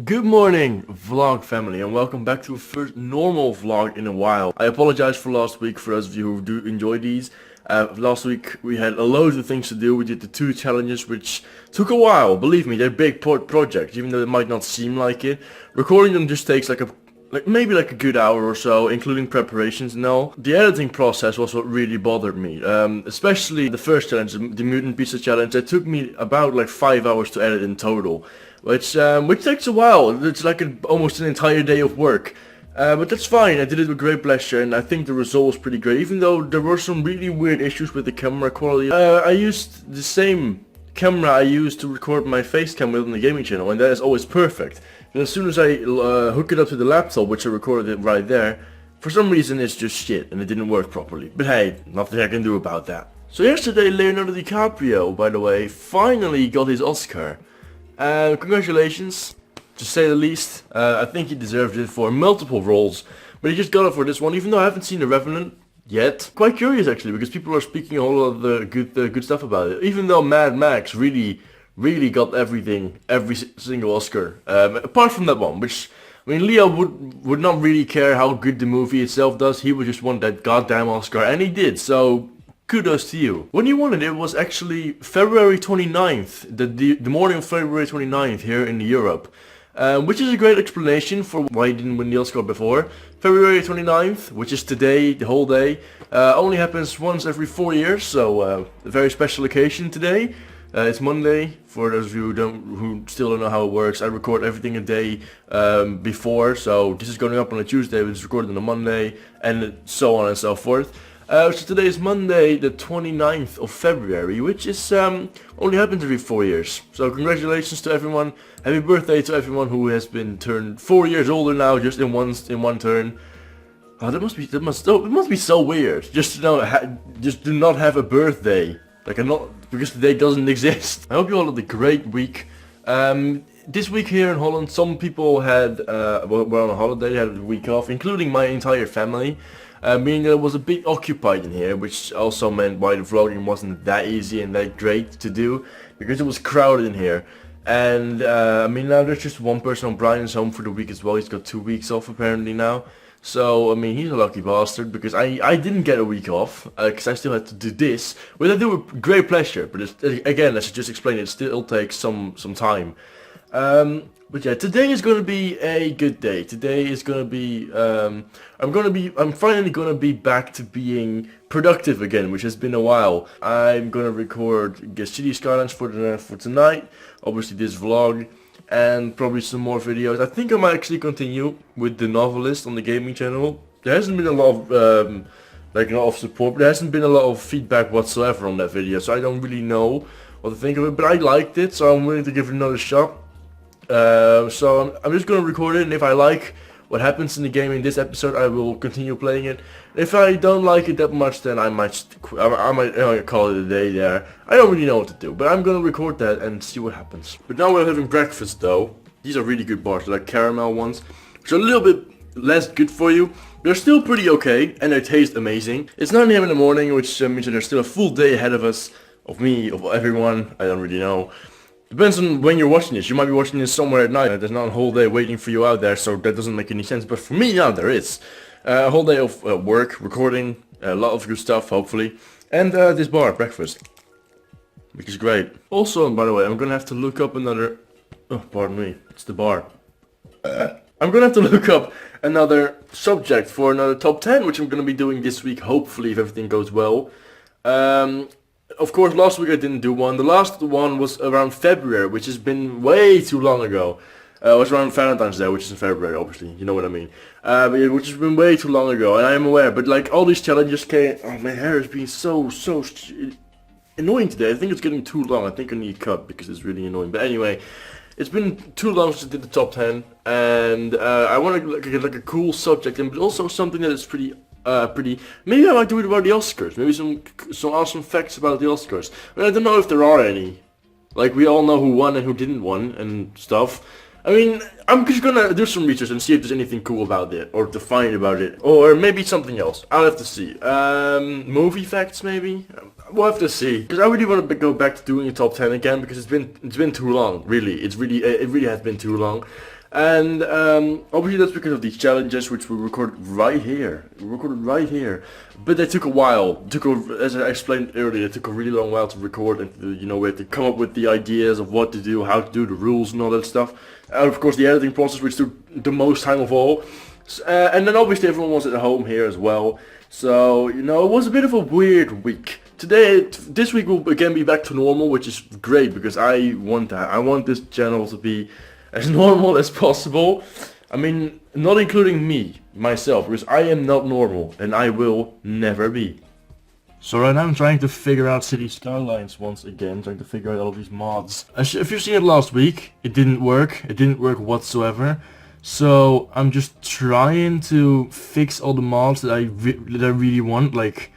Good morning, vlog family, and welcome back to a first normal vlog in a while. I apologize for last week for those of you who do enjoy these. Last week we had a load of things to do. We did the 2 challenges, which took a while. Believe me, they're big projects, even though it might not seem like it. Recording them just takes maybe a good hour or so, including preparations and all. The editing process was what really bothered me, especially the first challenge, the Mutant Pizza Challenge. It took me about 5 hours to edit in total, which takes a while. It's almost an entire day of work. But that's fine. I did it with great pleasure, and I think the result was pretty great, even though there were some really weird issues with the camera quality. I used the same camera I used to record my face cam with on the gaming channel, and that is always perfect. But as soon as I hook it up to the laptop, which I recorded it right there, for some reason it's just shit and it didn't work properly. But hey, nothing I can do about that. So yesterday Leonardo DiCaprio, by the way, finally got his Oscar. Congratulations, to say the least. I think he deserved it for multiple roles, but he just got it for this one, even though I haven't seen The Revenant yet. Quite curious actually, because people are speaking a whole lot of the good stuff about it. Even though Mad Max really got every single Oscar, apart from that one, which, I mean, Leo would not really care how good the movie itself does. He would just want that goddamn Oscar, and he did, so kudos to you. When you won it, it was actually February 29th, the morning of February 29th here in Europe. Which is a great explanation for why he didn't win the Oscar before. February 29th, which is today, the whole day, only happens once every 4 years, so a very special occasion today. It's Monday, for those of you who still don't know how it works. I record everything a day before, so this is going up on a Tuesday, but it's recorded on a Monday, and so on and so forth. So today is Monday, the 29th of February, which is only happens every 4 years. So congratulations to everyone. Happy birthday to everyone who has been turned 4 years older now, just in one turn. Oh, it must be so weird just to just do not have a birthday, because the day doesn't exist. I hope you all had a great week. This week here in Holland, some people were on a holiday, had a week off, including my entire family. Meaning that it was a bit occupied in here, which also meant why the vlogging wasn't that easy and that great to do, because it was crowded in here. And I mean, now there's just one person on. Brian's home for the week as well. He's got 2 weeks off apparently now. So I mean, he's a lucky bastard, because I didn't get a week off, because I still had to do this, which I do with great pleasure. But again, as I just explained, it still takes some time. But yeah, today is going to be a good day. Today is going to be, I'm finally going to be back to being productive again, which has been a while. I'm going to record City Skylines for tonight, obviously this vlog, and probably some more videos. I think I might actually continue with The Novelist on the gaming channel. There hasn't been a lot of support, but there hasn't been a lot of feedback whatsoever on that video, so I don't really know what to think of it, but I liked it, so I'm willing to give it another shot. So I'm just gonna record it, and if I like what happens in the game in this episode, I will continue playing it. If I don't like it that much, then I might call it a day there. I don't really know what to do, but I'm gonna record that and see what happens. But now we're having breakfast though. These are really good bars, like caramel ones, which are a little bit less good for you. They're still pretty okay, and they taste amazing. It's 9 AM in the morning, which means that there's still a full day ahead of us, of me, of everyone. I don't really know. Depends on when you're watching this. You might be watching this somewhere at night. There's not a whole day waiting for you out there, so that doesn't make any sense. But for me, now there is. A whole day of work, recording, a lot of good stuff, hopefully. And this bar, breakfast, which is great. Also, by the way, I'm gonna have to look up another... Oh, pardon me. It's the bar. I'm gonna have to look up another subject for another top 10, which I'm gonna be doing this week, hopefully, if everything goes well. Of course, last week I didn't do one. The last one was around February, which has been way too long ago. It was around Valentine's Day, which is in February, obviously. You know what I mean. But yeah, which has been way too long ago, and I am aware. But like, all these challenges came... Oh, my hair is being so annoying today. I think it's getting too long. I think I need a cut, because it's really annoying. But anyway, it's been too long since I did the top 10, and I want to get like a cool subject, and but also something that is pretty, maybe I might do it about the Oscars, maybe some awesome facts about the Oscars, but I don't know if there are any. Like, we all know who won and who didn't win and stuff. I mean, I'm just gonna do some research and see if there's anything cool about it, or to find about it, or maybe something else. I'll have to see. Movie facts maybe? We'll have to see. Because I really want to go back to doing a top 10 again, because it's been too long, really. It really has been too long. And obviously that's because of these challenges which we recorded right here. But they took a while. As I explained earlier, it took a really long while to record, and you know, we had to come up with the ideas of what to do, how to do the rules and all that stuff. And of course the editing process, which took the most time of all. And then obviously everyone was at home here as well. So, you know, it was a bit of a weird week. This week will again be back to normal, which is great because I want that. I want this channel to be as normal as possible. I mean, not including myself, because I am not normal, and I will never be. So right now I'm trying to figure out City Skylines once again, trying to figure out all of these mods. If you've seen it last week, it didn't work. It didn't work whatsoever. So I'm just trying to fix all the mods that I really want, like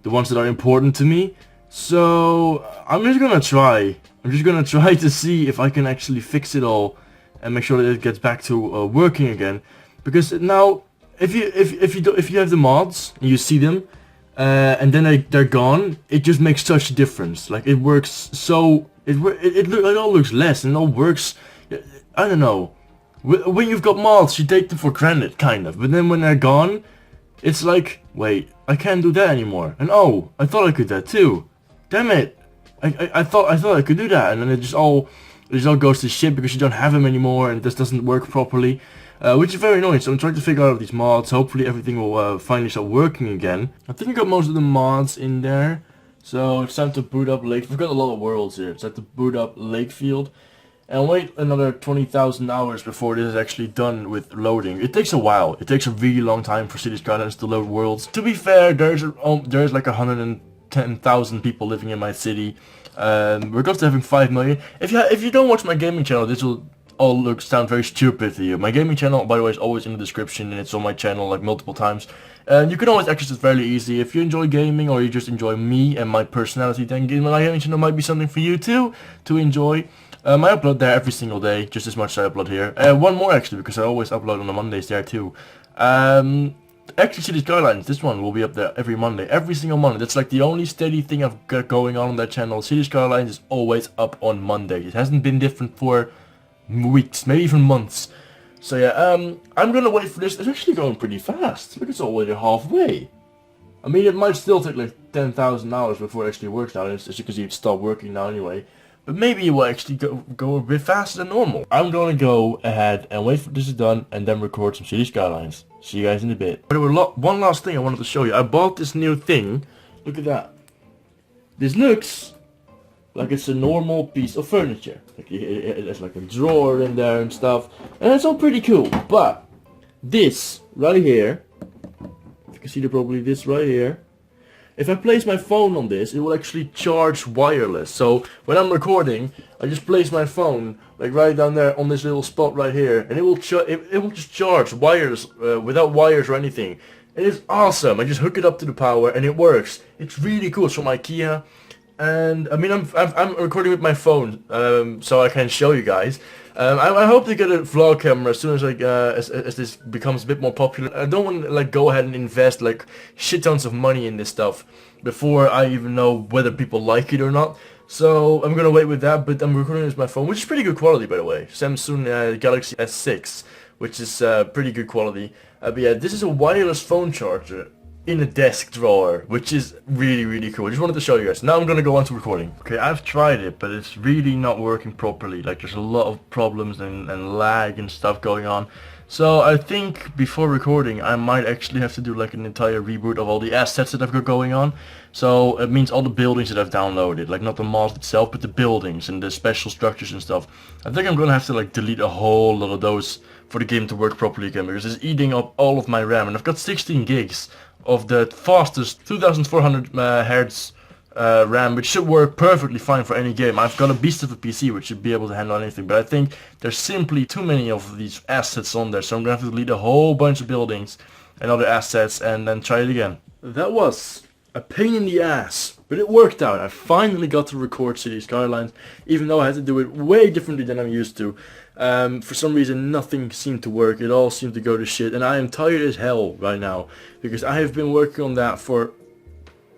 the ones that are important to me. So I'm just gonna try. To see if I can actually fix it all and make sure that it gets back to working again. Because now, if you have the mods and you see them, and then they're gone, it just makes such a difference. Like it works so it all looks less and it all works. I don't know. When you've got mods, you take them for granted, kind of. But then when they're gone, it's like, wait, I can't do that anymore. And oh, I thought I could do that too. Damn it! I thought I could do that, and then it just all goes to shit because you don't have them anymore, and this doesn't work properly, which is very annoying. So I'm trying to figure out these mods. Hopefully everything will finally start working again. I think I got most of the mods in there, so it's time to boot up Lake. We've got a lot of worlds here. It's time to boot up Lakefield. And wait another 20,000 hours before this is actually done with loading. It takes a while. It takes a really long time for City Skylines to load worlds. To be fair, there's like 110,000 people living in my city. We're close to having 5 million. If you don't watch my gaming channel, this will all sound very stupid to you. My gaming channel, by the way, is always in the description, and it's on my channel like multiple times. And you can always access it fairly easy. If you enjoy gaming or you just enjoy me and my personality, then my gaming channel might be something for you too to enjoy. I upload there every single day, just as much as I upload here. One more actually, because I always upload on the Mondays there too. Actually, City Skylines, this one will be up there every Monday, every single Monday. That's like the only steady thing I've got going on that channel. City Skylines is always up on Monday. It hasn't been different for weeks, maybe even months. So yeah, I'm gonna wait for this. It's actually going pretty fast. Look, it's already halfway. I mean, it might still take like 10,000 hours before it actually works now. It's just because it stopped working now anyway. But maybe it will actually go a bit faster than normal. I'm gonna go ahead and wait for this is done and then record some City Skylines. See you guys in a bit. But there was one last thing I wanted to show you. I bought this new thing. Look at that. This looks like it's a normal piece of furniture. Like it's like a drawer in there and stuff. And it's all pretty cool. But this right here, if you can see probably this right here. If I place my phone on this, it will actually charge wireless. So when I'm recording, I just place my phone like right down there on this little spot right here, and it will just charge wireless without wires or anything. It is awesome. I just hook it up to the power and it works. It's really cool. It's from IKEA, and I mean I'm recording with my phone, so I can show you guys. I hope to get a vlog camera as soon as as this becomes a bit more popular. I don't want to like go ahead and invest like shit tons of money in this stuff before I even know whether people like it or not. So I'm gonna wait with that, but I'm recording this with my phone, which is pretty good quality, by the way. Samsung Galaxy S6, which is pretty good quality. But yeah, this is a wireless phone charger in a desk drawer, which is really cool. I just wanted to show you guys. Now I'm gonna go on to recording. Okay, I've tried it, but it's really not working properly. Like there's a lot of problems and lag and stuff going on. So I think before recording I might actually have to do like an entire reboot of all the assets that I've got going on. So it means all the buildings that I've downloaded, like not the mod itself, but the buildings and the special structures and stuff. I think I'm gonna have to like delete a whole lot of those for the game to work properly again, because it's eating up all of my RAM, and I've got 16 gigs of the fastest 2400 Hz RAM, which should work perfectly fine for any game. I've got a beast of a PC which should be able to handle anything, but I think there's simply too many of these assets on there, so I'm gonna have to delete a whole bunch of buildings and other assets and then try it again. That was a pain in the ass, but it worked out. I finally got to record City Skylines, even though I had to do it way differently than I'm used to. For some reason nothing seemed to work, it all seemed to go to shit, and I am tired as hell right now, because I have been working on that for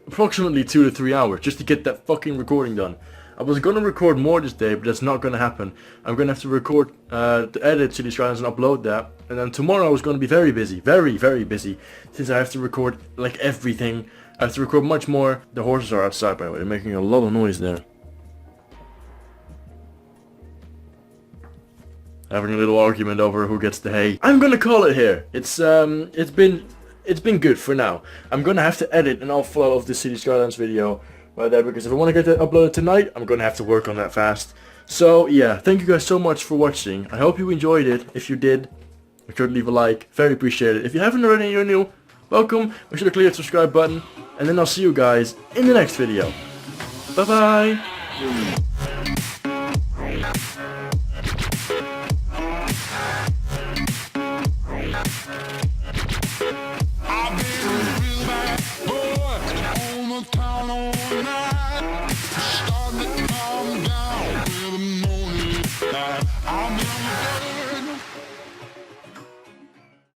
approximately 2 to 3 hours just to get that fucking recording done. I was gonna record more this day, but that's not gonna happen. I'm gonna have to record, to edit City Skylines and upload that. And then tomorrow I was gonna be very busy, very busy, since I have to record like everything. I have to record much more. The horses are outside, by the way. They're making a lot of noise there. Having a little argument over who gets the hay. I'm gonna call it here. It's been good for now. I'm gonna have to edit an awful lot of this City Skylines video right there, because if I want to get it uploaded tonight, I'm gonna have to work on that fast. So yeah, thank you guys so much for watching. I hope you enjoyed it. If you did, make sure to leave a like. Very appreciate it. If you haven't already and you're new, welcome. Make sure to click that subscribe button, and then I'll see you guys in the next video. Bye bye.